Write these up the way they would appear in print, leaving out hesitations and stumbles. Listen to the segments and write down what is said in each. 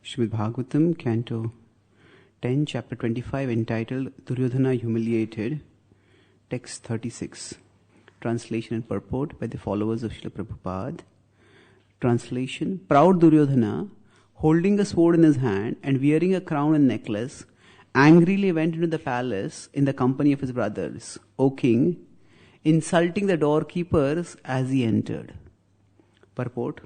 Srimad Bhagavatam, Canto 10, Chapter 25, entitled Duryodhana Humiliated, Text 36. Translation and purport by the followers of Srila Prabhupada. Translation: Proud Duryodhana, holding a sword in his hand and wearing a crown and necklace, angrily went into the palace in the company of his brothers, O king, insulting the doorkeepers as he entered. Purport: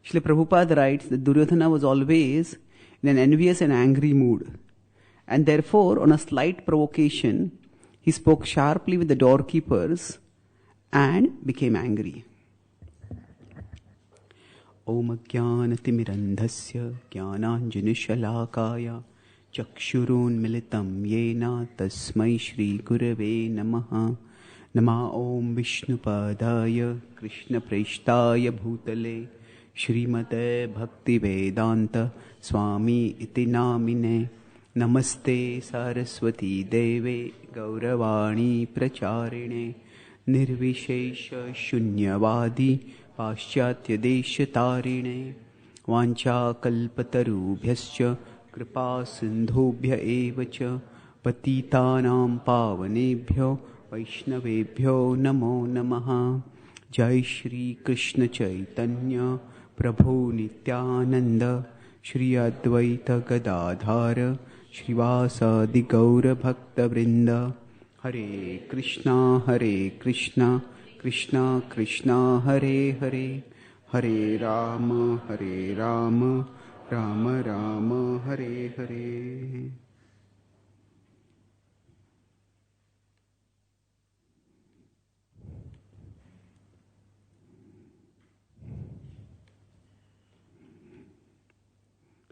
Srila Prabhupada writes that Duryodhana was always in an envious and angry mood, and therefore, on a slight provocation, he spoke sharply with the doorkeepers and became angry. Om Jnanatimirandhasya Jnananjanushalakaya Chakshurun Militam Yena Tasmai Shri Gurave Namaha. Nama Om Vishnupadaya Krishna Preshtaya Bhutale Shrimate Bhakti Vedanta Swami Iti Namine. Namaste Saraswati Deve Gauravani Pracharine Nirvishesha Shunyavadi Paschatya Deshatarine Vancha Kalpatarubhyascha Kripa Sindhubhya Evacha Patitanam Pavanebhyo Vaishnavebhyo Namo Namaha. Jai Shri Krishna Chaitanya Prabhu Nityananda Shri Advaita Gadadhara Shrivasadi Gaura Bhakta Vrinda. Hare Krishna Krishna Krishna Hare Hare, Hare Rama Rama Rama Hare Hare.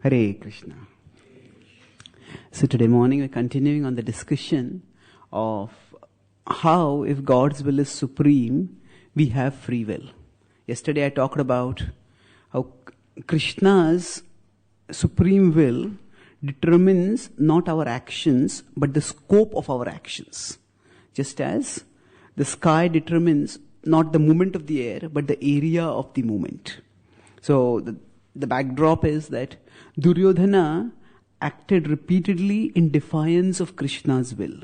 Hare Krishna. So today morning we're continuing on the discussion of how, if God's will is supreme, we have free will. Yesterday I talked about how Krishna's supreme will determines not our actions but the scope of our actions. Just as the sky determines not the movement of the air but the area of the movement. So the backdrop is that Duryodhana acted repeatedly in defiance of Krishna's will.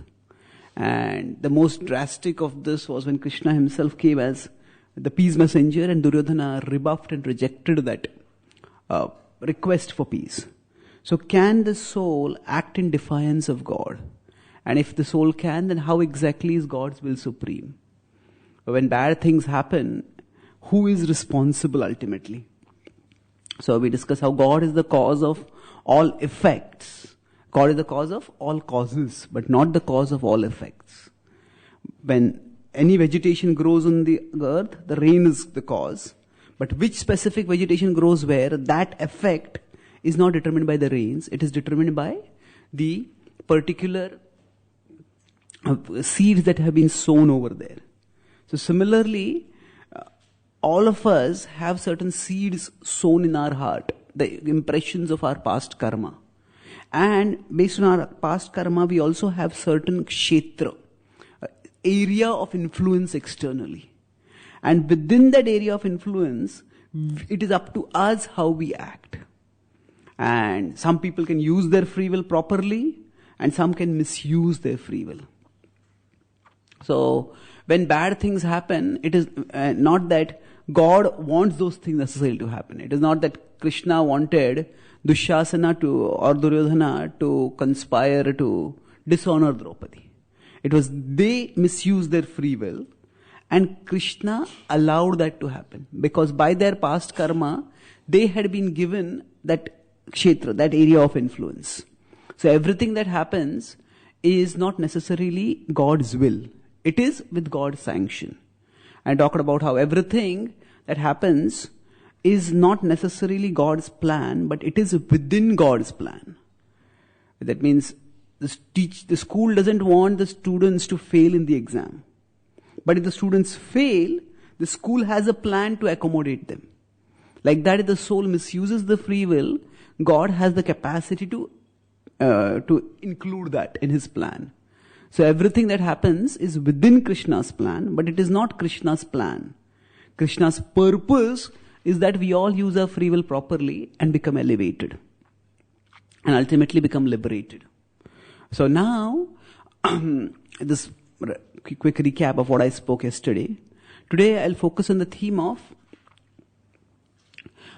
And the most drastic of this was when Krishna himself came as the peace messenger and Duryodhana rebuffed and rejected that request for peace. So can the soul act in defiance of God? And if the soul can, then how exactly is God's will supreme? When bad things happen, who is responsible ultimately? So we discuss how God is the cause of all effects. God is the cause of all causes, but not the cause of all effects. When any vegetation grows on the earth, the rain is the cause. But which specific vegetation grows where, that effect is not determined by the rains. It is determined by the particular seeds that have been sown over there. So similarly, all of us have certain seeds sown in our heart, the impressions of our past karma. And based on our past karma, we also have certain kshetra, area of influence externally. And within that area of influence, it is up to us how we act. And some people can use their free will properly, and some can misuse their free will. So, when bad things happen, it is not that God wants those things necessarily to happen. It is not that Krishna wanted Dushasana or Duryodhana to conspire to dishonor Draupadi. It was they misused their free will and Krishna allowed that to happen. Because by their past karma, they had been given that kshetra, that area of influence. So everything that happens is not necessarily God's will. It is with God's sanction. I talked about how everything that happens is not necessarily God's plan, but it is within God's plan. That means the school doesn't want the students to fail in the exam. But if the students fail, the school has a plan to accommodate them. Like that, if the soul misuses the free will, God has the capacity to include that in His plan. So everything that happens is within Krishna's plan, but it is not Krishna's plan. Krishna's purpose is that we all use our free will properly and become elevated. and ultimately become liberated. So now, this quick recap of what I spoke yesterday. Today I'll focus on the theme of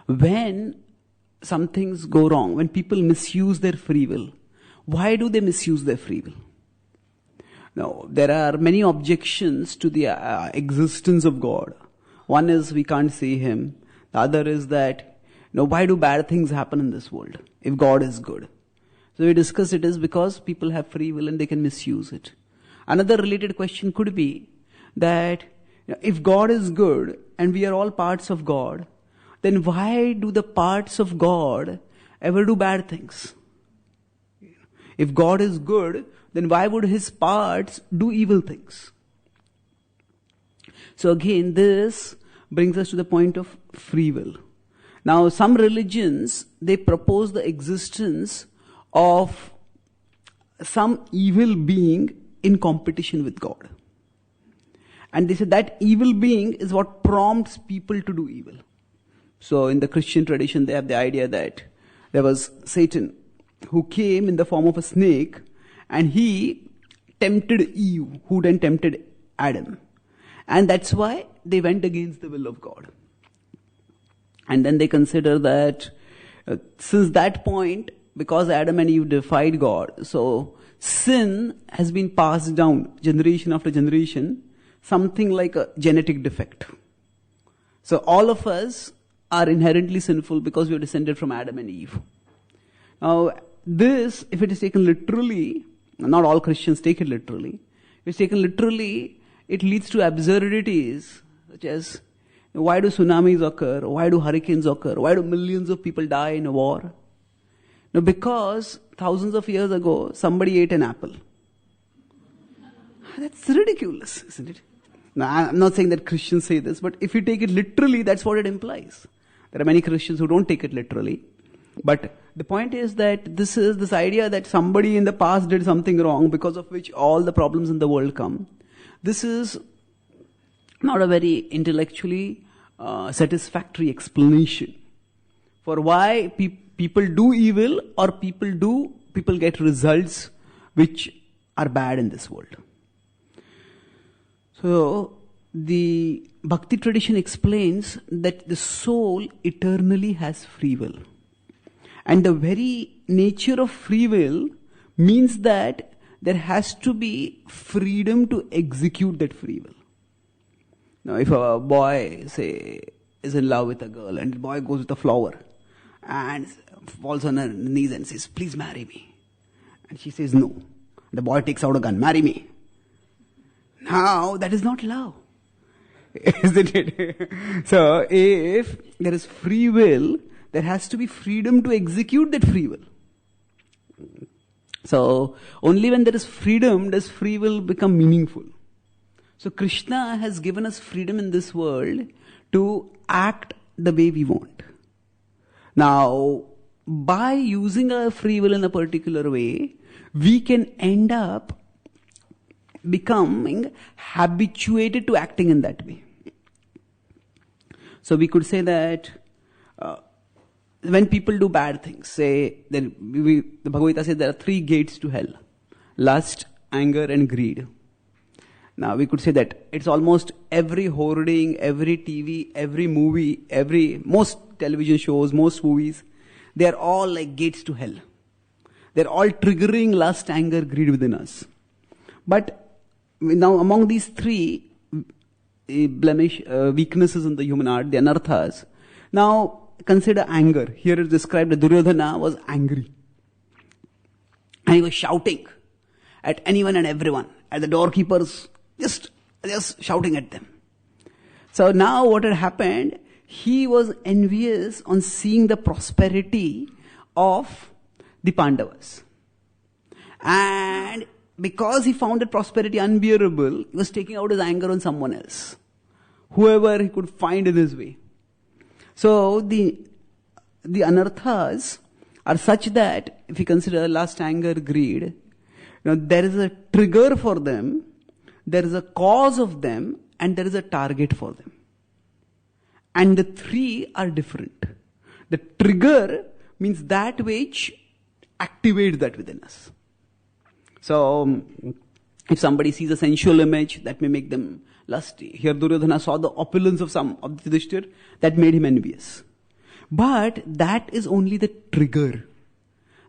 when some things go wrong, when people misuse their free will. Why do they misuse their free will? Now, there are many objections to the existence of God. One is we can't see Him. The other is that, why do bad things happen in this world if God is good? So we discussed it is because people have free will and they can misuse it. Another related question could be that if God is good and we are all parts of God, then why do the parts of God ever do bad things? If God is good, then why would His parts do evil things? So again, this brings us to the point of free will. Now, some religions, they propose the existence of some evil being in competition with God. And they say that evil being is what prompts people to do evil. So in the Christian tradition, they have the idea that there was Satan who came in the form of a snake and he tempted Eve, who then tempted Adam. And that's why they went against the will of God. And then they consider that since that point, because Adam and Eve defied God, so sin has been passed down generation after generation, something like a genetic defect. So all of us are inherently sinful because we are descended from Adam and Eve. Now, this, if it is taken literally, not all Christians take it literally, if it's taken literally, it leads to absurdities, such as, why do tsunamis occur? Why do hurricanes occur? Why do millions of people die in a war? Now, because thousands of years ago, somebody ate an apple. That's ridiculous, isn't it? Now, I'm not saying that Christians say this, but if you take it literally, that's what it implies. There are many Christians who don't take it literally. But the point is that this idea that somebody in the past did something wrong because of which all the problems in the world come. This is not a very intellectually satisfactory explanation for why people do evil or people get results which are bad in this world. So the Bhakti tradition explains that the soul eternally has free will. And the very nature of free will means that there has to be freedom to execute that free will. Now, if a boy, say, is in love with a girl and the boy goes with a flower and falls on her knees and says, please marry me. And she says no. The boy takes out a gun, marry me. Now, that is not love. Isn't it? So, if there is free will, there has to be freedom to execute that free will. So, only when there is freedom does free will become meaningful. So, Krishna has given us freedom in this world to act the way we want. Now, by using our free will in a particular way, we can end up becoming habituated to acting in that way. So we could say that when people do bad things, say, the Bhagavad Gita says there are 3 gates to hell: lust, anger and greed. Now we could say that it's almost every hoarding, every TV, every movie, most television shows, most movies, they are all like gates to hell. They're all triggering lust, anger, greed within us. But now among these 3 weaknesses in the human heart, the anarthas, now consider anger. Here it's described that Duryodhana was angry. And he was shouting at anyone and everyone, at the doorkeepers, just shouting at them. So now what had happened, he was envious on seeing the prosperity of the Pandavas. And because he found that prosperity unbearable, he was taking out his anger on someone else, whoever he could find in his way. So the anarthas are such that if you consider lust, anger, greed, there is a trigger for them, there is a cause of them, and there is a target for them. And the 3 are different. The trigger means that which activate that within us. So, if somebody sees a sensual image, that may make them lusty. Here Duryodhana saw the opulence of Yudhishthir, that made him envious. But that is only the trigger.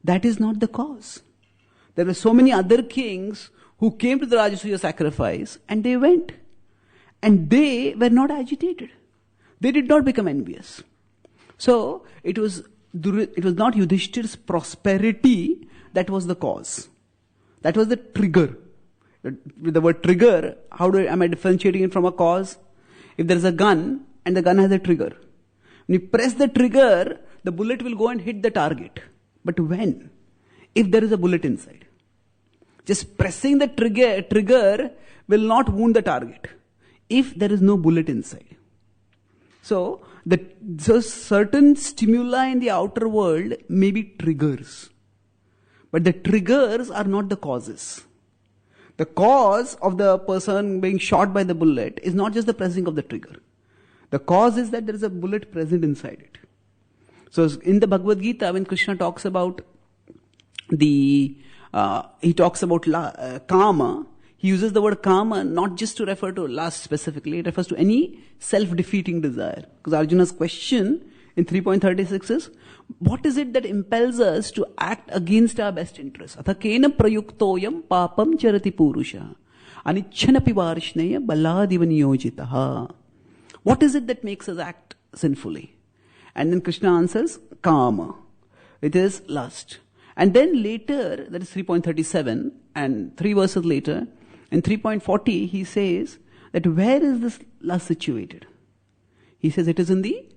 That is not the cause. There were so many other kings who came to the Rajasuya sacrifice and they went. And they were not agitated. They did not become envious. So, it was not Yudhishthir's prosperity that was the cause. That was the trigger. With the word trigger, am I differentiating it from a cause? If there is a gun and the gun has a trigger, when you press the trigger, the bullet will go and hit the target. But when? If there is a bullet inside. Just pressing the trigger will not wound the target if there is no bullet inside. So certain stimuli in the outer world may be triggers. But the triggers are not the causes. The cause of the person being shot by the bullet is not just the pressing of the trigger. The cause is that there is a bullet present inside it. So in the Bhagavad Gita, when Krishna talks about kama, he uses the word kama not just to refer to lust specifically, it refers to any self-defeating desire. Because Arjuna's question in 3.36 is, what is it that impels us to act against our best interests? Atha kena prayuktoyam papam charati purusha anichchanapi varishneya baladiva niyojitaha. What is it that makes us act sinfully? And then Krishna answers, kama. It is lust. And then later, that is 3.37, and 3 verses later, in 3.40, he says that where is this lust situated? He says it is in the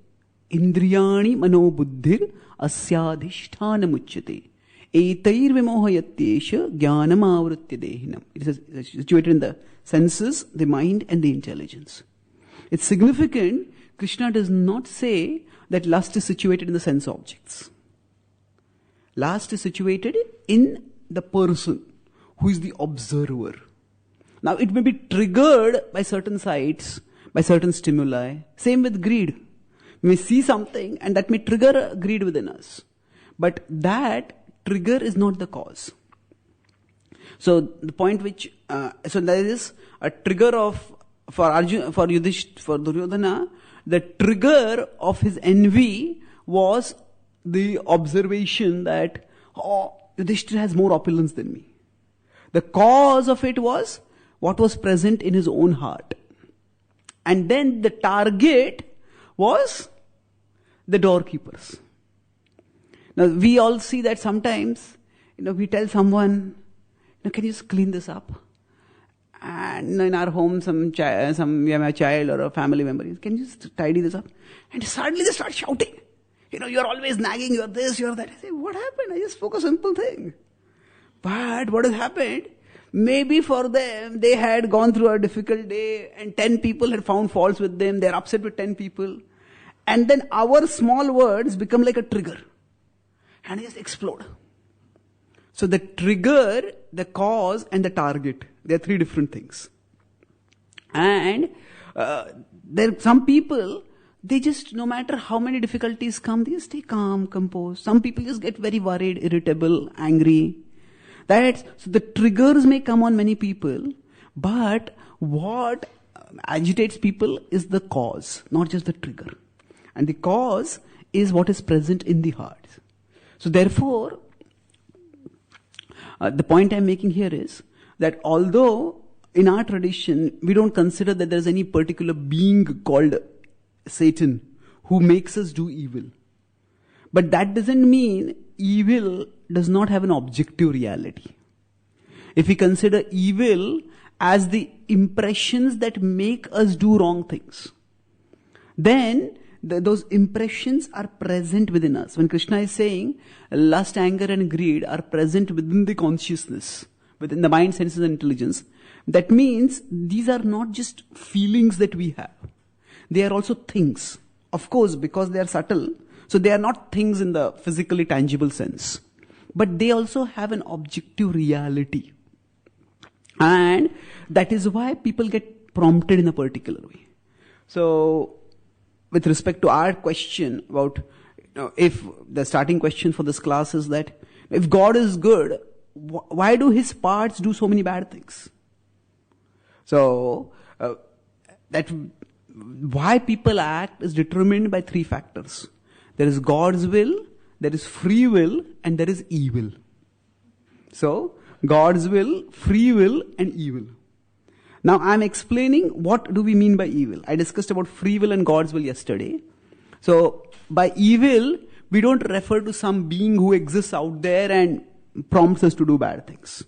Indriyani mano buddhir asyadhisthana muchyate etair vimohayatyesha jnanam avritya dehinam. It is situated in the senses, the mind and the intelligence. It's significant, Krishna does not say that lust is situated in the sense objects. Lust is situated in the person who is the observer. Now it may be triggered by certain sights, by certain stimuli. Same with greed. We may see something and that may trigger greed within us. But that trigger is not the cause. So the point so there is a trigger for Duryodhana, the trigger of his envy was the observation that, Yudhishthira has more opulence than me. The cause of it was what was present in his own heart. And then the target was the doorkeepers. Now we all see that sometimes, we tell someone, can you just clean this up? And in our home, we have a child or a family member, can you just tidy this up? And suddenly they start shouting. You're always nagging, you're this, you're that. I say, what happened? I just spoke a simple thing. But what has happened? Maybe for them, they had gone through a difficult day and 10 people had found faults with them. They're upset with 10 people. And then our small words become like a trigger. And they just explode. So the trigger, the cause and the target, they are 3 different things. And there are some people, they just, no matter how many difficulties come, they just stay calm, composed. Some people just get very worried, irritable, angry. So the triggers may come on many people, but what agitates people is the cause, not just the trigger. And the cause is what is present in the heart. So therefore, the point I'm making here is that although in our tradition, we don't consider that there's any particular being called Satan who makes us do evil. But that doesn't mean evil does not have an objective reality. If we consider evil as the impressions that make us do wrong things, then those impressions are present within us. When Krishna is saying lust, anger and greed are present within the consciousness, within the mind, senses and intelligence, that means these are not just feelings that we have. They are also things. Of course, because they are subtle, so they are not things in the physically tangible sense. But they also have an objective reality. And that is why people get prompted in a particular way. So, with respect to our question about, if the starting question for this class is that, If God is good, why do his parts do so many bad things? So, that why people act is determined by three factors. There is God's will, there is free will, and there is evil. So, God's will, free will, and evil. Now, I'm explaining what do we mean by evil. I discussed about free will and God's will yesterday. So, by evil, we don't refer to some being who exists out there and prompts us to do bad things.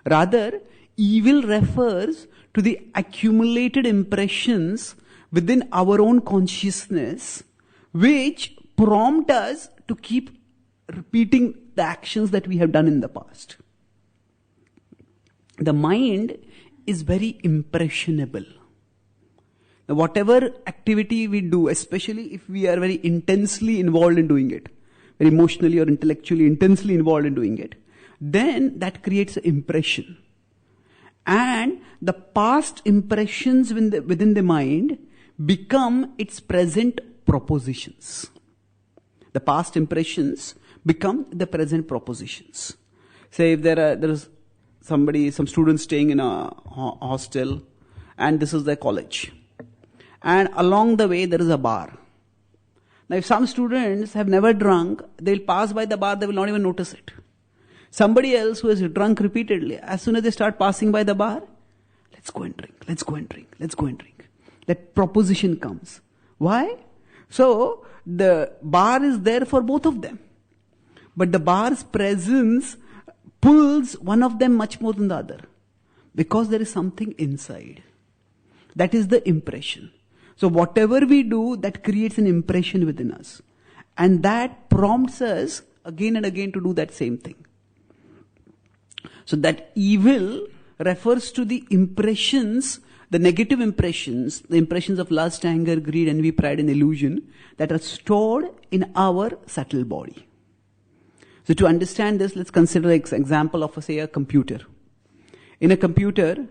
Rather, evil refers to the accumulated impressions within our own consciousness which prompt us to keep repeating the actions that we have done in the past. The mind is very impressionable. Now, whatever activity we do, especially if we are very intensely involved in doing it, very emotionally or intellectually intensely involved in doing it, then that creates an impression. And the past impressions within the mind become its present propositions. The past impressions become the present propositions. Say if there is some students staying in a hostel and this is their college. And along the way there is a bar. Now if some students have never drunk, they'll pass by the bar, they will not even notice it. Somebody else who has drunk repeatedly, as soon as they start passing by the bar, let's go and drink, let's go and drink, let's go and drink. That proposition comes. Why? So, the bar is there for both of them. But the bar's presence pulls one of them much more than the other. Because there is something inside. That is the impression. So whatever we do, that creates an impression within us. And that prompts us again and again to do that same thing. So that evil refers to the impressions, the negative impressions, the impressions of lust, anger, greed, envy, pride and illusion that are stored in our subtle body. So to understand this, let's consider an example of, say, a computer. In a computer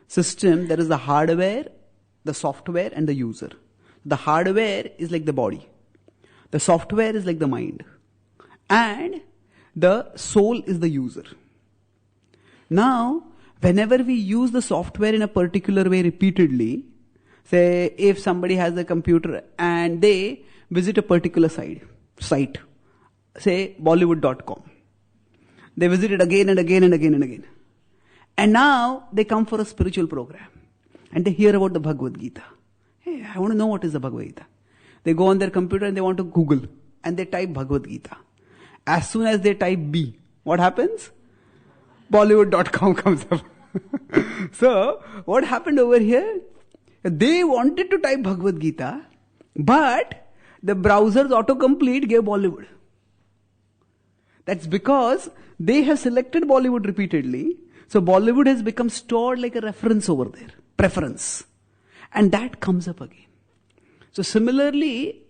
system, there is the hardware, the software and the user. The hardware is like the body. The software is like the mind. And the soul is the user. Now, whenever we use the software in a particular way repeatedly, say if somebody has a computer and they visit a particular site, say Bollywood.com. They visit it again and again and again and again. And now they come for a spiritual program. And they hear about the Bhagavad Gita. Hey, I want to know what is the Bhagavad Gita. They go on their computer and they want to Google. And they type Bhagavad Gita. As soon as they type B, what happens? Bollywood.com comes up. So, what happened over here? They wanted to type Bhagavad Gita, but the browser's autocomplete gave Bollywood. That's because they have selected Bollywood repeatedly. So Bollywood has become stored like a reference over there. Preference. And that comes up again. So similarly,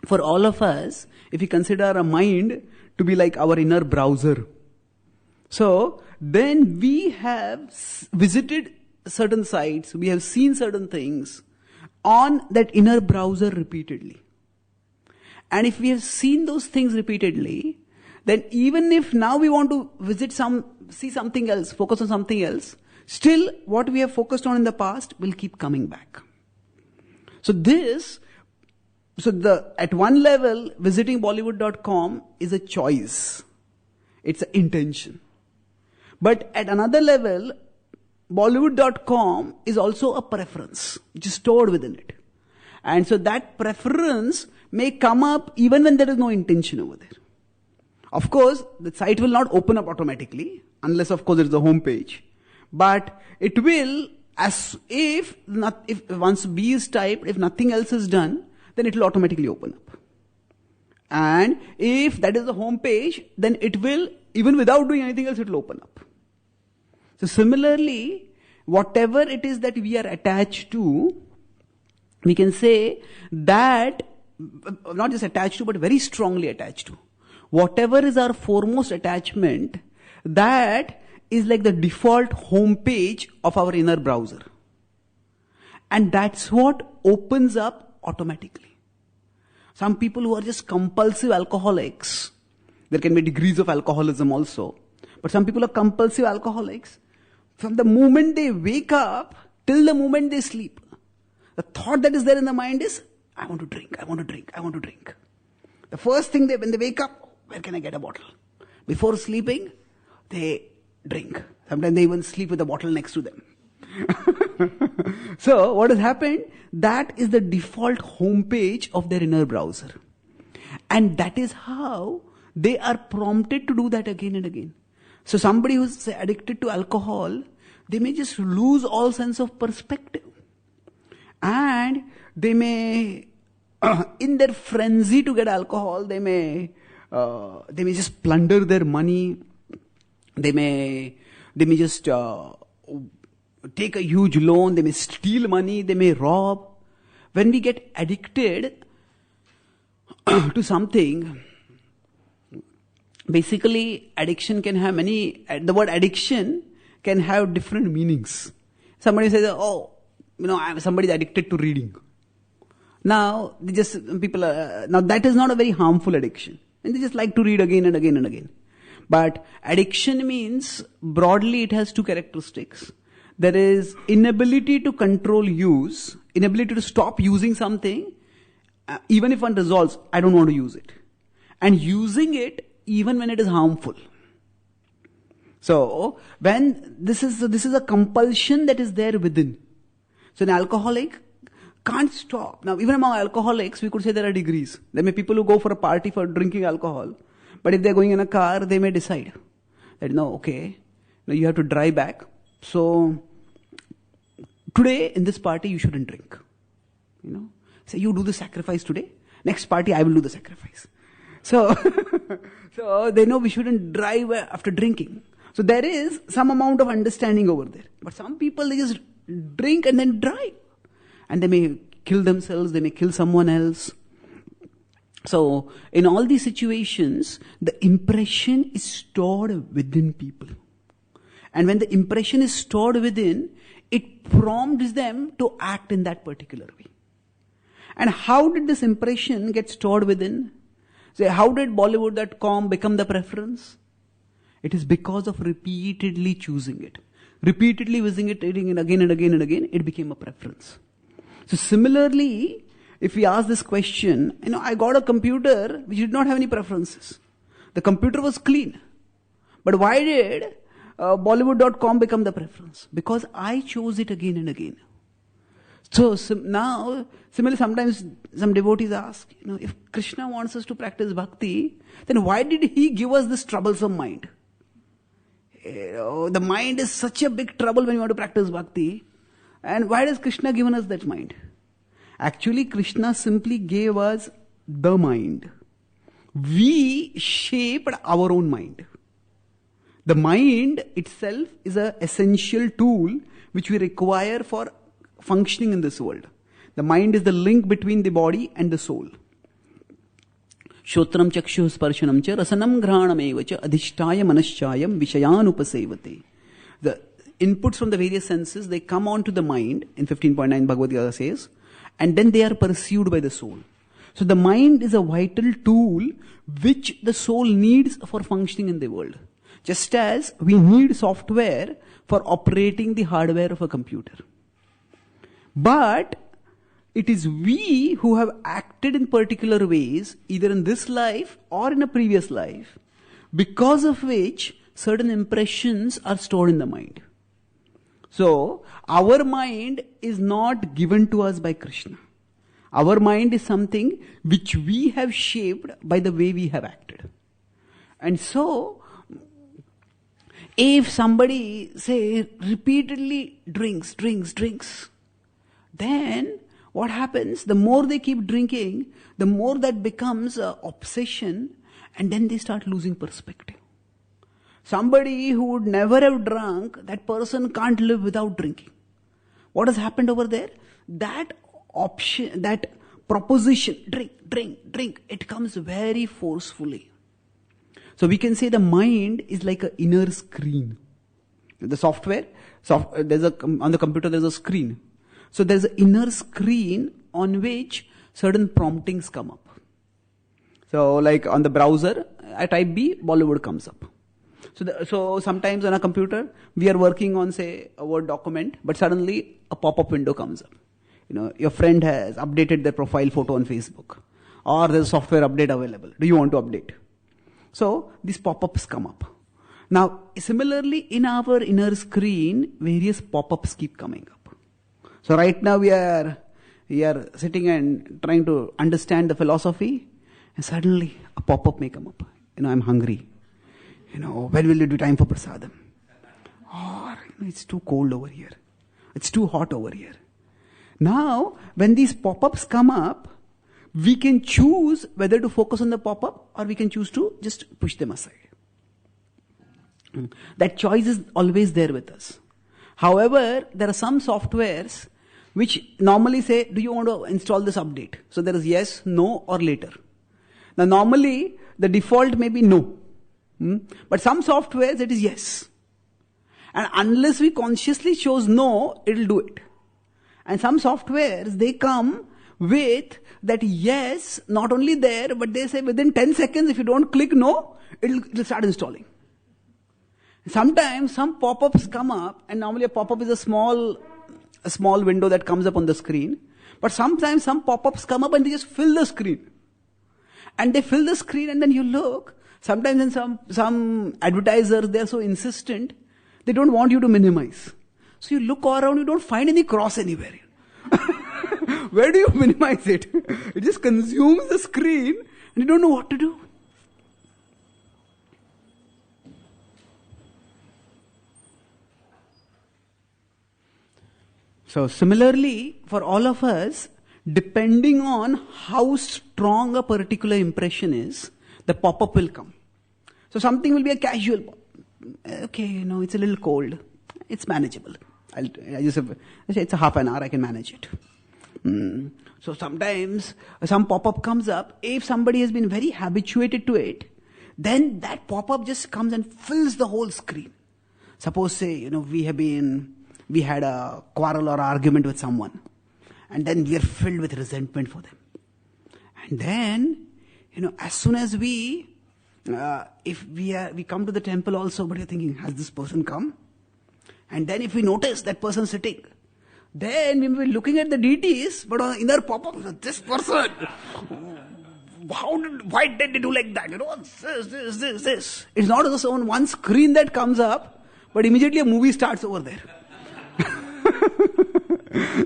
for all of us, if we consider our mind to be like our inner browser, so then we have visited certain sites, we have seen certain things on that inner browser repeatedly. And if we have seen those things repeatedly, then even if now we want to see something else, focus on something else, still what we have focused on in the past will keep coming back. At one level, visiting Bollywood.com is a choice. It's an intention. But at another level, Bollywood.com is also a preference, which is stored within it. And so that preference may come up even when there is no intention over there. Of course, the site will not open up automatically, unless of course there is a home page. But it will, as if once B is typed, if nothing else is done, then it will automatically open up. And if that is the home page, then it will, even without doing anything else, it will open up. So similarly, whatever it is that we are attached to, we can say that, not just attached to, but very strongly attached to. Whatever is our foremost attachment, that is like the default home page of our inner browser. And that's what opens up automatically. Some people who are just compulsive alcoholics, There can be degrees of alcoholism also. But some people are compulsive alcoholics. From the moment they wake up till the moment they sleep, the thought that is there in the mind is, I want to drink, I want to drink, I want to drink. The first thing when they wake up, where can I get a bottle? Before sleeping, they drink. Sometimes they even sleep with a bottle next to them. So what has happened? That is the default homepage of their inner browser. And that is how they are prompted to do that again and again. So somebody who's say, addicted to alcohol, they may just lose all sense of perspective. And they may, in their frenzy to get alcohol, they may just plunder their money. They may just take a huge loan. They may steal money. They may rob. When we get addicted to something, basically addiction can have the word addiction can have different meanings. Somebody says, somebody is addicted to reading. Now, now that is not a very harmful addiction. And they just like to read again and again and again. But addiction means, broadly, it has two characteristics. There is inability to control use, inability to stop using something, even if one resolves, I don't want to use it. And using it even when it is harmful. So, when this is a compulsion that is there within. So an alcoholic can't stop. Now, even among alcoholics, we could say there are degrees. There may be people who go for a party for drinking alcohol. But if they're going in a car, they may decide that, you have to drive back. So, today in this party, you shouldn't drink. Say, you do the sacrifice today. Next party, I will do the sacrifice. So, so they know we shouldn't drive after drinking. So there is some amount of understanding over there. But some people, they just drink and then drive. And they may kill themselves, they may kill someone else. So, in all these situations, the impression is stored within people. And when the impression is stored within, it prompts them to act in that particular way. And how did this impression get stored within? Say, how did Bollywood.com become the preference? It is because of repeatedly choosing it. Repeatedly visiting it again and again and again, it became a preference. So similarly, if we ask this question, I got a computer which did not have any preferences. The computer was clean. But why did Bollywood.com become the preference? Because I chose it again and again. So now, similarly, sometimes some devotees ask, if Krishna wants us to practice bhakti, then why did he give us this troublesome mind? The mind is such a big trouble when you want to practice bhakti. And why does Krishna given us that mind? Actually, Krishna simply gave us the mind. We shaped our own mind. The mind itself is an essential tool which we require for functioning in this world. The mind is the link between the body and the soul. Shotram chakshu sparshanam cha rasanam granam eva cha adhishtaya manaschayam vishayanupasevate. The inputs from the various senses, they come onto the mind, in 15.9 Bhagavad Gita says, and then they are pursued by the soul. So the mind is a vital tool which the soul needs for functioning in the world. Just as we need software for operating the hardware of a computer. But it is we who have acted in particular ways, either in this life or in a previous life, because of which certain impressions are stored in the mind. So, our mind is not given to us by Krishna. Our mind is something which we have shaped by the way we have acted. And so, if somebody, say, repeatedly drinks, then what happens? The more they keep drinking, the more that becomes an obsession, and then they start losing perspective. Somebody who would never have drunk, that person can't live without drinking. What has happened over there? That option, that proposition, drink, it comes very forcefully. So we can say the mind is like an inner screen. The software, on the computer there's a screen. So there's an inner screen on which certain promptings come up. So like on the browser, I type B, Bollywood comes up. So sometimes on a computer, we are working on, say, a Word document, but suddenly a pop-up window comes up. Your friend has updated their profile photo on Facebook, or there's a software update available. Do you want to update? So these pop-ups come up. Now, similarly, in our inner screen, various pop-ups keep coming up. So right now we are sitting and trying to understand the philosophy, and suddenly a pop-up may come up. I'm hungry. When will it be time for prasadam? Or, it's too cold over here. It's too hot over here. Now, when these pop-ups come up, we can choose whether to focus on the pop-up or we can choose to just push them aside. That choice is always there with us. However, there are some softwares which normally say, do you want to install this update? So there is yes, no, or later. Now, normally, the default may be no. But some softwares, it is yes. And unless we consciously chose no, it will do it. And some softwares, they come with that yes, not only there, but they say within 10 seconds, if you don't click no, it will start installing. Sometimes some pop-ups come up, and normally a pop-up is a small window that comes up on the screen. But sometimes some pop-ups come up and they just fill the screen. And they fill the screen and then you look. Sometimes in some advertisers, they are so insistent, they don't want you to minimize. So you look around, you don't find any cross anywhere. Where do you minimize it? It just consumes the screen and you don't know what to do. So similarly, for all of us, depending on how strong a particular impression is, the pop-up will come. So something will be a casual pop. Okay, it's a little cold. It's manageable. I just say it's a half an hour, I can manage it. So sometimes some pop-up comes up. If somebody has been very habituated to it, then that pop-up just comes and fills the whole screen. Suppose, say, we had a quarrel or argument with someone, and then we are filled with resentment for them. And then, as soon as if we come to the temple also, but you're thinking, has this person come? And then if we notice that person sitting, then we will be looking at the deities, but on inner pop-up, this person, why did they do like that? This. It's not just on one screen that comes up, but immediately a movie starts over there.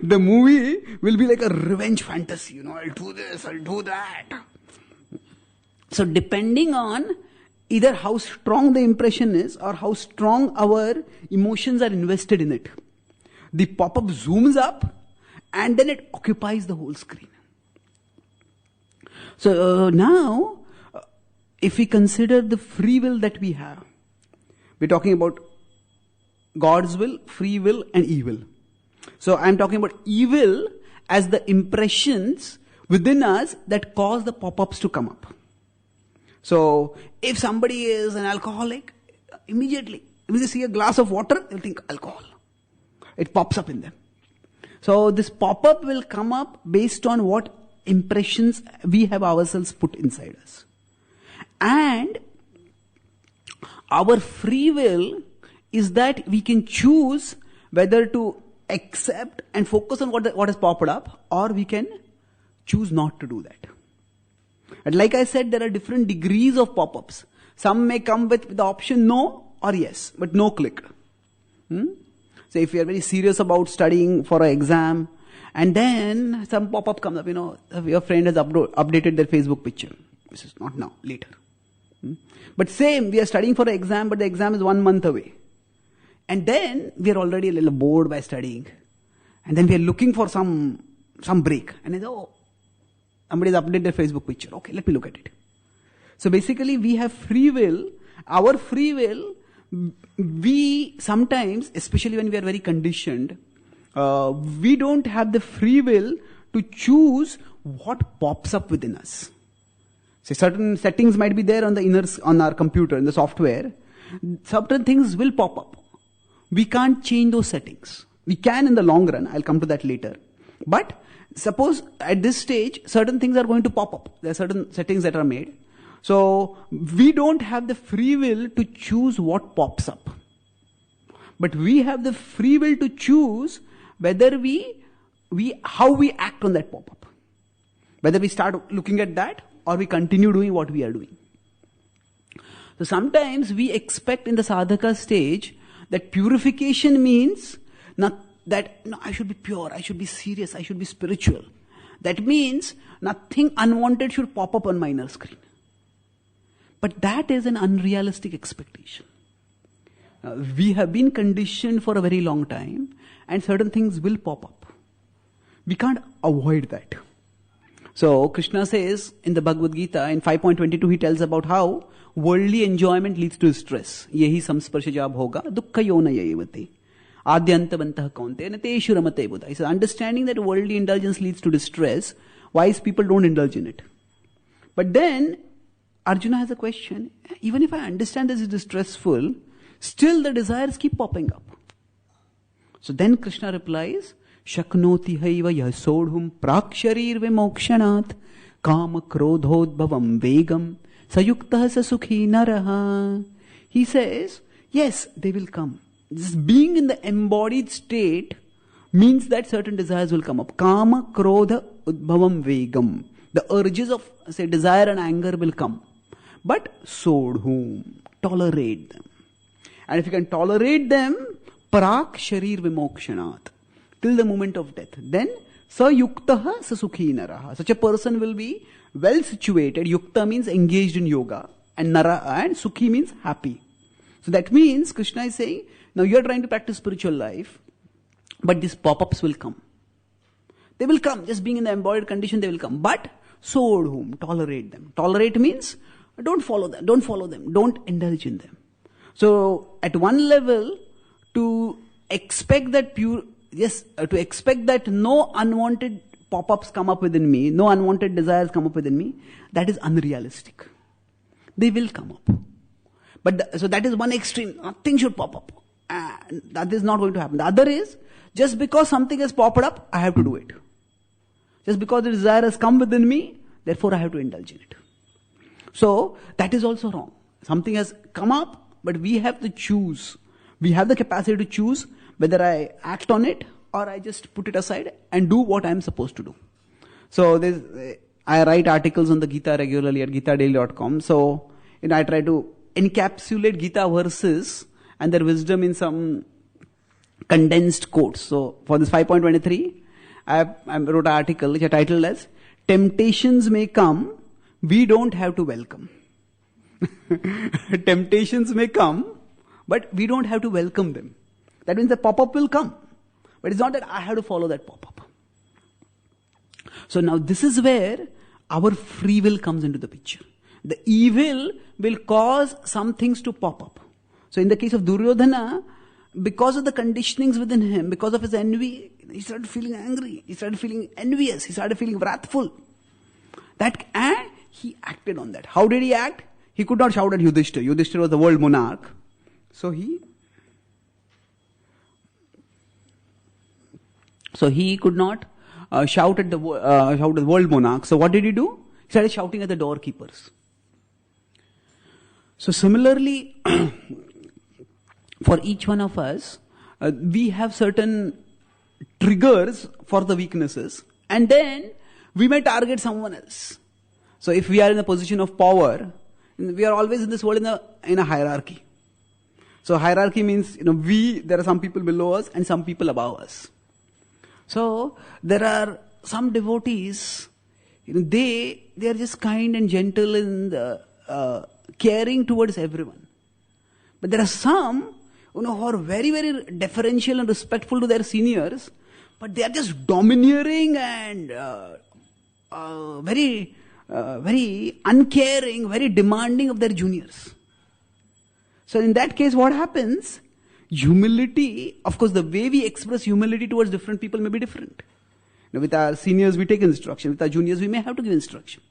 The movie will be like a revenge fantasy. I'll do this, I'll do that. So depending on either how strong the impression is or how strong our emotions are invested in it, the pop-up zooms up and then it occupies the whole screen. So now, if we consider the free will that we have, we're talking about God's will, free will, and evil. So I'm talking about evil as the impressions within us that cause the pop-ups to come up. So if somebody is an alcoholic, immediately, if they see a glass of water, they'll think alcohol. It pops up in them. So this pop-up will come up based on what impressions we have ourselves put inside us. And our free will is that we can choose whether to accept and focus on what has popped up, or we can choose not to do that. And like I said, there are different degrees of pop-ups. Some may come with the option no or yes, but no click. So if you are very serious about studying for an exam, and then some pop-up comes up, your friend has updated their Facebook picture. This is not now, later. But same, we are studying for an exam, but the exam is 1 month away. And then we are already a little bored by studying. And then we are looking for some break. And then, somebody has updated their Facebook picture. Okay, let me look at it. So basically we have free will. Our free will, we sometimes, especially when we are very conditioned, we don't have the free will to choose what pops up within us. So certain settings might be there on our computer, in the software. Certain things will pop up. We can't change those settings. We can in the long run. I'll come to that later. But Suppose at this stage, certain things are going to pop up. There are certain settings that are made. So we don't have the free will to choose what pops up. But we have the free will to choose whether how we act on that pop-up. Whether we start looking at that or we continue doing what we are doing. So sometimes we expect in the sadhaka stage that purification means I should be pure, I should be serious, I should be spiritual. That means nothing unwanted should pop up on my inner screen. But that is an unrealistic expectation. We have been conditioned for a very long time and certain things will pop up. We can't avoid that. So Krishna says in the Bhagavad Gita in 5.22 he tells about how worldly enjoyment leads to stress. Yehi samsparshaja bhoga dukkha yona yayevate. Adhyantavantah kaunte nateshu ramate buddha. He says understanding that worldly indulgence leads to distress, wise people don't indulge in it. But then Arjuna has a question. Even if I understand this is distressful, still the desires keep popping up. So then Krishna replies, Shaknoti haiva yasodhum praksharir vimokshanat kama krodhodbhavam vegam sayuktah sasukhi naraha. He says, yes, they will come. Just being in the embodied state means that certain desires will come up. Kama krodha udbhavam vegam. The urges of, say, desire and anger will come. But sodhum, tolerate them. And if you can tolerate them, prak sharir vimokshanat, till the moment of death, then sa yuktaha sa sukhi naraha. Such a person will be well situated. Yukta means engaged in yoga, and nara and sukhi means happy. So that means Krishna is saying, now you are trying to practice spiritual life, but these pop-ups will come. They will come. Just being in the embodied condition, they will come. But sodhum, tolerate them. Tolerate means don't follow them. Don't follow them. Don't indulge in them. So at one level, to expect that no unwanted pop-ups come up within me, no unwanted desires come up within me, that is unrealistic. They will come up. But so that is one extreme. Nothing should pop up. And that is not going to happen. The other is, just because something has popped up, I have to do it. Just because the desire has come within me, therefore I have to indulge in it. So that is also wrong. Something has come up, but we have to choose. We have the capacity to choose whether I act on it or I just put it aside and do what I am supposed to do. So I write articles on the Gita regularly at gitadaily.com. So I try to encapsulate Gita verses and their wisdom in some condensed quotes. So for this 5.23, I wrote an article which I titled as Temptations May Come, We Don't Have to Welcome. Temptations may come, but we don't have to welcome them. That means the pop-up will come. But it's not that I have to follow that pop-up. So now this is where our free will comes into the picture. The evil will cause some things to pop up. So in the case of Duryodhana, because of the conditionings within him, because of his envy, he started feeling angry. He started feeling envious. He started feeling wrathful. And he acted on that. How did he act? He could not shout at Yudhishthira. Yudhishthira was the world monarch. So he could not shout at the world monarch. So what did he do? He started shouting at the doorkeepers. So similarly, for each one of us, we have certain triggers for the weaknesses, and then we may target someone else. So if we are in a position of power, we are always in this world in a hierarchy. So hierarchy means, there are some people below us and some people above us. So there are some devotees, they are just kind and gentle and caring towards everyone. But there are some, who are very, very deferential and respectful to their seniors, but they are just domineering and very uncaring, very demanding of their juniors. So in that case, what happens? Humility, of course, the way we express humility towards different people may be different. With our seniors, we take instruction. With our juniors, we may have to give instruction.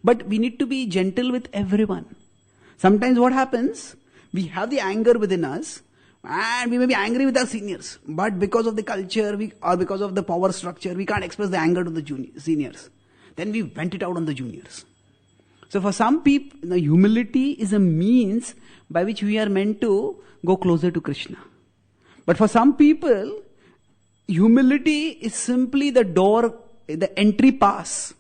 But we need to be gentle with everyone. Sometimes what happens? We have the anger within us, And we may be angry with our seniors, but because of the culture or because of the power structure, we can't express the anger to the seniors. Then we vent it out on the juniors. So for some people, humility is a means by which we are meant to go closer to Krishna. But for some people, humility is simply the door, the entry pass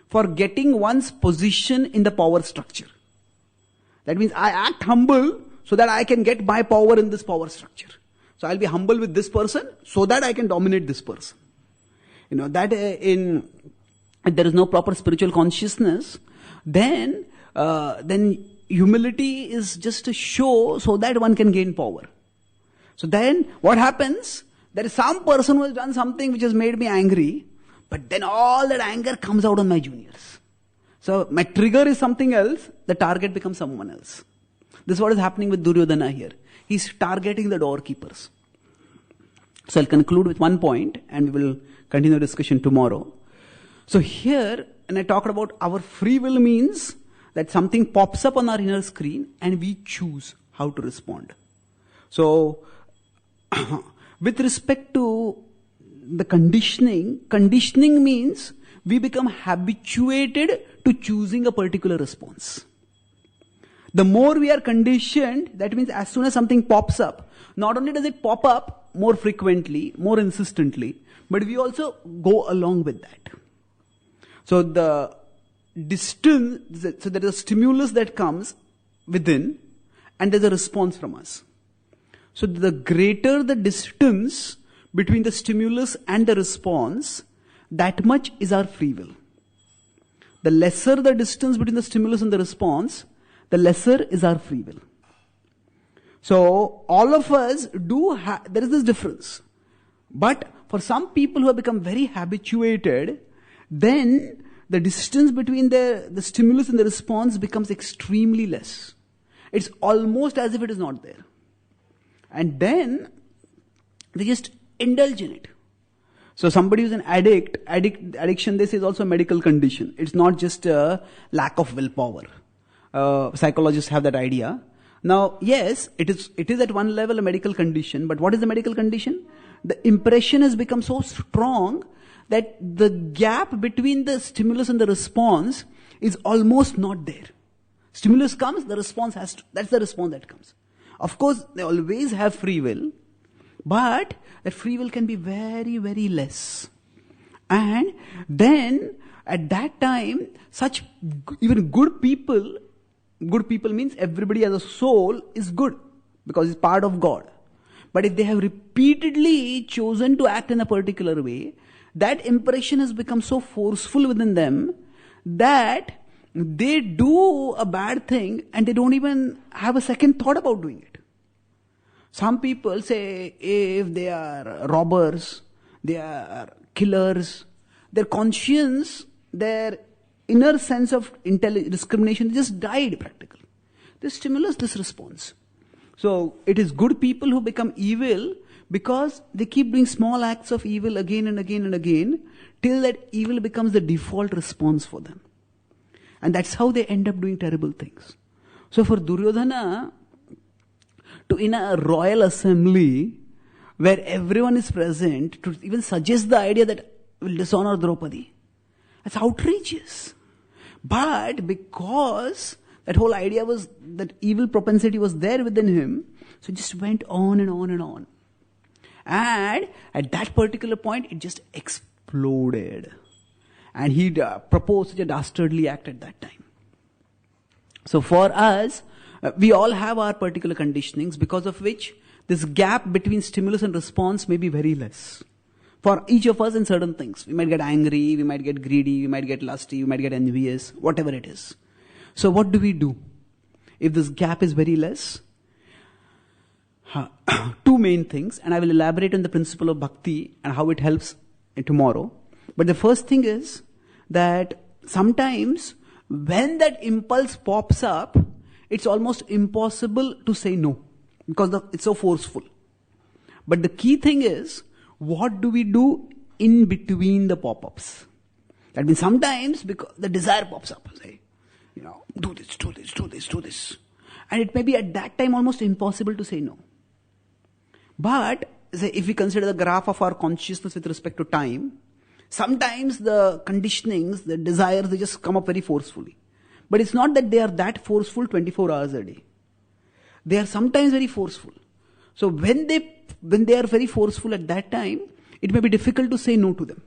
for getting one's position in the power structure. That means I act humble so that I can get my power in this power structure. So I'll be humble with this person so that I can dominate this person. That if there is no proper spiritual consciousness, then humility is just a show so that one can gain power. So then what happens? There is some person who has done something which has made me angry, but then all that anger comes out on my juniors. So my trigger is something else, the target becomes someone else. This is what is happening with Duryodhana here. He's targeting the doorkeepers. So I'll conclude with one point and we will continue the discussion tomorrow. So here, when I talked about our free will means that something pops up on our inner screen and we choose how to respond. So, with respect to the conditioning means we become habituated to choosing a particular response. The more we are conditioned, that means as soon as something pops up, not only does it pop up more frequently, more insistently, but we also go along with that. So the distance, so there is a stimulus that comes within and there's a response from us. So the greater the distance between the stimulus and the response, that much is our free will. The lesser the distance between the stimulus and the response, the lesser is our free will. So all of us there is this difference. But for some people who have become very habituated, then the distance between the stimulus and the response becomes extremely less. It's almost as if it is not there. And then they just indulge in it. So somebody who's an addiction, this is also a medical condition. It's not just a lack of willpower. Psychologists have that idea. Now, yes, it is at one level a medical condition, but what is the medical condition? The impression has become so strong that the gap between the stimulus and the response is almost not there. Stimulus comes, the response that's the response that comes. Of course, they always have free will, but that free will can be very, very less. And then, at that time, even good people means everybody as a soul is good, because it's part of God. But if they have repeatedly chosen to act in a particular way, that impression has become so forceful within them that they do a bad thing and they don't even have a second thought about doing it. Some people say if they are robbers, they are killers, their conscience, their inner sense of discrimination just died practically. This stimulus, this response. So it is good people who become evil because they keep doing small acts of evil again and again and again till that evil becomes the default response for them. And that's how they end up doing terrible things. So for Duryodhana, in a royal assembly where everyone is present, to even suggest the idea that will dishonor Draupadi, that's outrageous. But because that whole idea was, that evil propensity was there within him, so it just went on and on and on. And at that particular point, it just exploded. And he proposed such a dastardly act at that time. So for us, we all have our particular conditionings, because of which this gap between stimulus and response may be very less. For each of us in certain things. We might get angry, we might get greedy, we might get lusty, we might get envious, whatever it is. So what do we do? If this gap is very less, two main things, and I will elaborate on the principle of bhakti and how it helps tomorrow. But the first thing is that sometimes when that impulse pops up, it's almost impossible to say no, because it's so forceful. But the key thing is, what do we do in between the pop-ups? That means sometimes because the desire pops up, say, do this. And it may be at that time almost impossible to say no. But say, if we consider the graph of our consciousness with respect to time, sometimes the conditionings, the desires, they just come up very forcefully. But it's not that they are that forceful 24 hours a day. They are sometimes very forceful. So when they are very forceful at that time, it may be difficult to say no to them.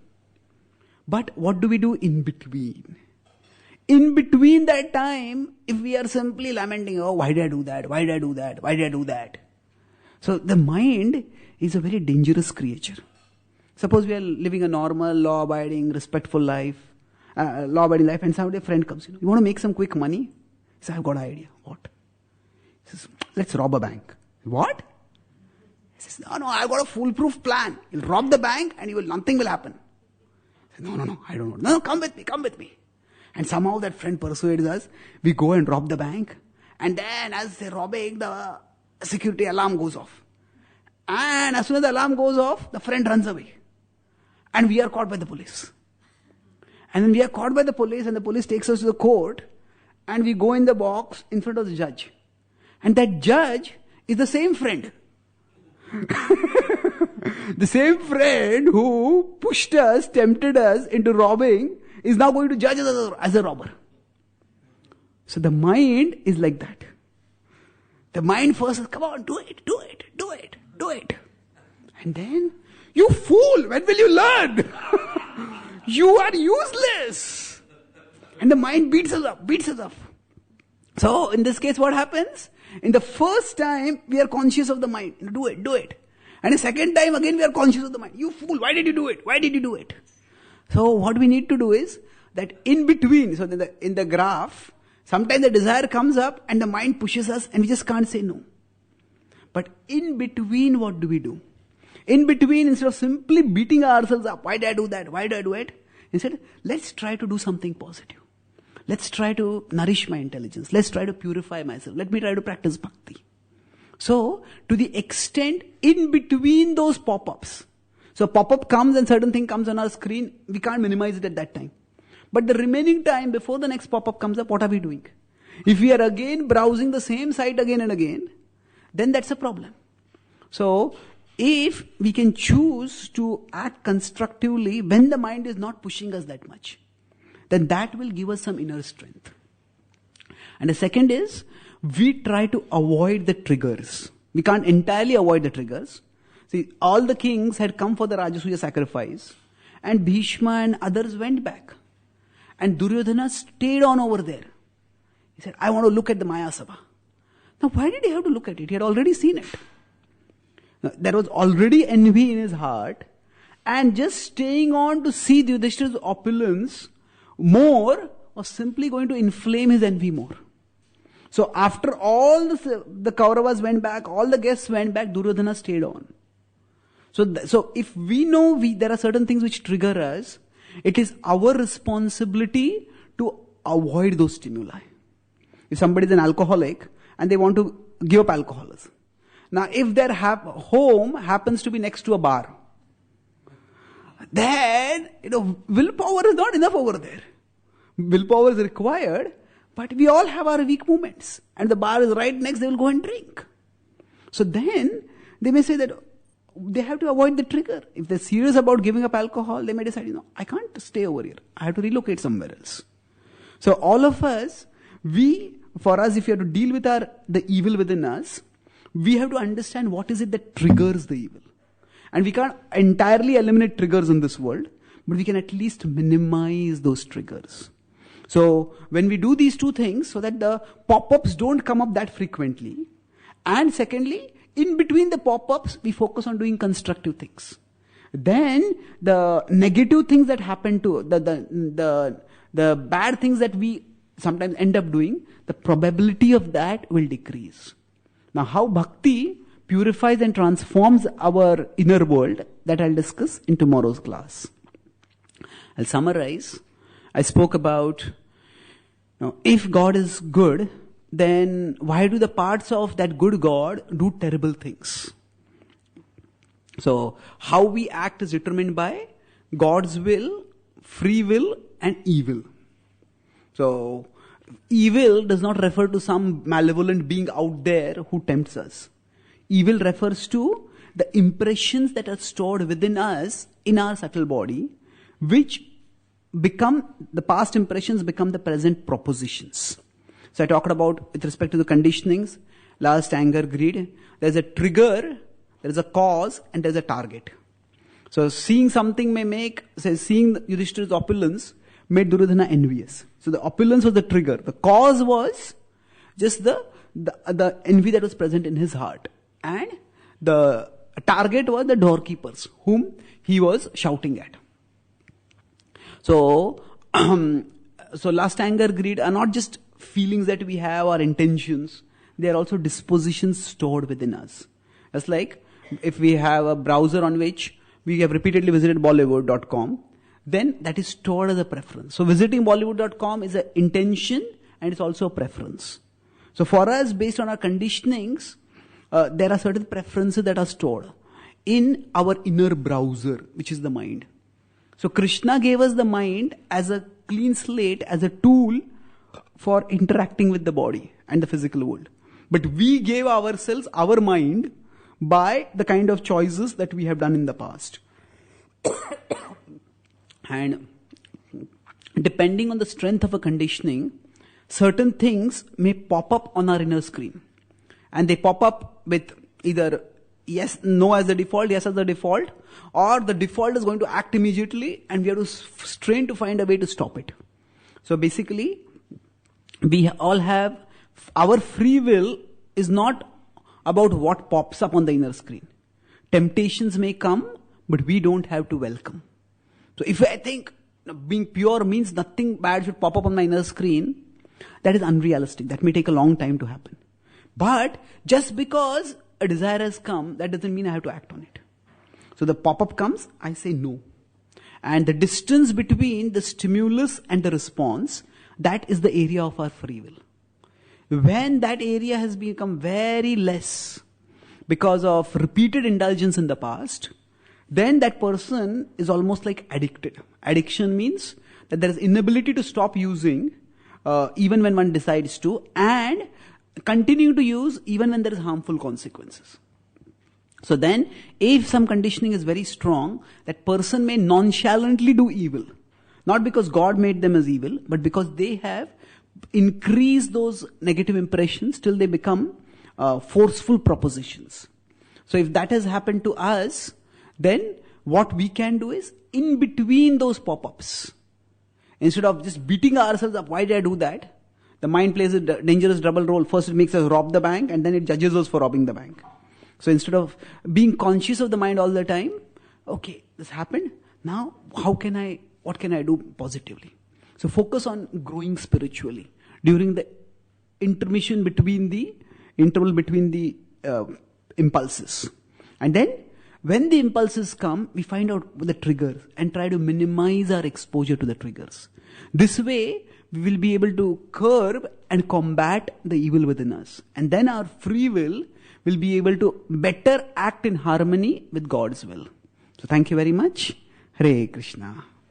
But what do we do in between? In between that time, if we are simply lamenting, oh, why did I do that? Why did I do that? Why did I do that? So the mind is a very dangerous creature. Suppose we are living a normal, law-abiding, respectful life, and somebody, a friend comes, you want to make some quick money? He says, I've got an idea. What? He says, let's rob a bank. What? He says, no, I've got a foolproof plan. You'll rob the bank and nothing will happen. He says, no, I don't know. No, come with me. And somehow that friend persuades us. We go and rob the bank. And then as they're robbing, the security alarm goes off. And as soon as the alarm goes off, the friend runs away. And we are caught by the police. And then we are caught by the police, and the police takes us to the court, and we go in the box in front of the judge. And that judge is the same friend. The same friend who pushed us, tempted us into robbing, is now going to judge us as a robber. So the mind is like that. The mind first says, come on, do it. And then, you fool, when will you learn? You are useless. And the mind beats us up. So, in this case, what happens? In the first time, we are conscious of the mind. Do it. And the second time, again, we are conscious of the mind. You fool, why did you do it? So, what we need to do is, that in between, so in the graph, sometimes the desire comes up and the mind pushes us and we just can't say no. But in between, what do we do? In between, instead of simply beating ourselves up, why did I do that? Why did I do it? Instead, let's try to do something positive. Let's try to nourish my intelligence. Let's try to purify myself. Let me try to practice bhakti. So, to the extent in between those pop-ups. So, pop-up comes and certain thing comes on our screen. We can't minimize it at that time. But the remaining time before the next pop-up comes up, what are we doing? If we are again browsing the same site again and again, then that's a problem. So, if we can choose to act constructively when the mind is not pushing us that much, then that will give us some inner strength. And the second is, we try to avoid the triggers. We can't entirely avoid the triggers. See, all the kings had come for the Rajasuya sacrifice, and Bhishma and others went back. And Duryodhana stayed on over there. He said, I want to look at the Maya Sabha. Now, why did he have to look at it? He had already seen it. Now, there was already envy in his heart, and just staying on to see Yudhishthira's opulence more was simply going to inflame his envy more. So after all the Kauravas went back, all the guests went back, Duryodhana stayed on. So if we know there are certain things which trigger us, it is our responsibility to avoid those stimuli. If somebody is an alcoholic and they want to give up alcoholism. Now, if their home happens to be next to a bar, then, willpower is not enough over there. Willpower is required, but we all have our weak moments. And the bar is right next, they will go and drink. So then, they may say that they have to avoid the trigger. If they're serious about giving up alcohol, they may decide, I can't stay over here. I have to relocate somewhere else. So all of us, if you have to deal with the evil within us, we have to understand what is it that triggers the evil. And we can't entirely eliminate triggers in this world, but we can at least minimize those triggers. So when we do these two things, so that the pop-ups don't come up that frequently, and secondly, in between the pop-ups, we focus on doing constructive things. Then the negative things that happen to the bad things that we sometimes end up doing, the probability of that will decrease. Now, how bhakti purifies and transforms our inner world, that I'll discuss in tomorrow's class. I'll summarize. I spoke about, if God is good, then why do the parts of that good God do terrible things? So, how we act is determined by God's will, free will, and evil. So, evil does not refer to some malevolent being out there who tempts us. Evil refers to the impressions that are stored within us in our subtle body, which become, the past impressions become the present propositions. So I talked about, with respect to the conditionings, lust, anger, greed, there's a trigger, there's a cause, and there's a target. So seeing something may make, say seeing Yudhishthira's opulence made Duryodhana envious. So the opulence was the trigger. The cause was just the envy that was present in his heart. And the target was the doorkeepers, whom he was shouting at. So, so lust, anger, greed are not just feelings that we have or intentions. They are also dispositions stored within us. It's like if we have a browser on which we have repeatedly visited Bollywood.com, then that is stored as a preference. So visiting Bollywood.com is an intention and it's also a preference. So for us, based on our conditionings, there are certain preferences that are stored in our inner browser, which is the mind. So Krishna gave us the mind as a clean slate, as a tool for interacting with the body and the physical world. But we gave ourselves our mind by the kind of choices that we have done in the past. And depending on the strength of a conditioning, certain things may pop up on our inner screen. And they pop up with either yes, no as the default, yes as the default, or the default is going to act immediately and we have to strain to find a way to stop it. So basically, we all have, our free will is not about what pops up on the inner screen. Temptations may come, but we don't have to welcome. So if I think being pure means nothing bad should pop up on my inner screen, that is unrealistic. That may take a long time to happen. But just because a desire has come, that doesn't mean I have to act on it. So the pop-up comes, I say no. And the distance between the stimulus and the response, that is the area of our free will. When that area has become very less because of repeated indulgence in the past, then that person is almost like addicted. Addiction means that there is inability to stop using even when one decides to, and continue to use even when there is harmful consequences. So then, if some conditioning is very strong, that person may nonchalantly do evil. Not because God made them as evil, but because they have increased those negative impressions till they become forceful propositions. So if that has happened to us, then what we can do is, in between those pop-ups, instead of just beating ourselves up, why did I do that? The mind plays a dangerous double role. First it makes us rob the bank and then it judges us for robbing the bank. So instead of being conscious of the mind all the time, okay, this happened, now what can I do positively? So focus on growing spiritually during the interval between the impulses. And then when the impulses come, we find out the triggers and try to minimize our exposure to the triggers. This way, we will be able to curb and combat the evil within us. And then our free will be able to better act in harmony with God's will. So thank you very much. Hare Krishna.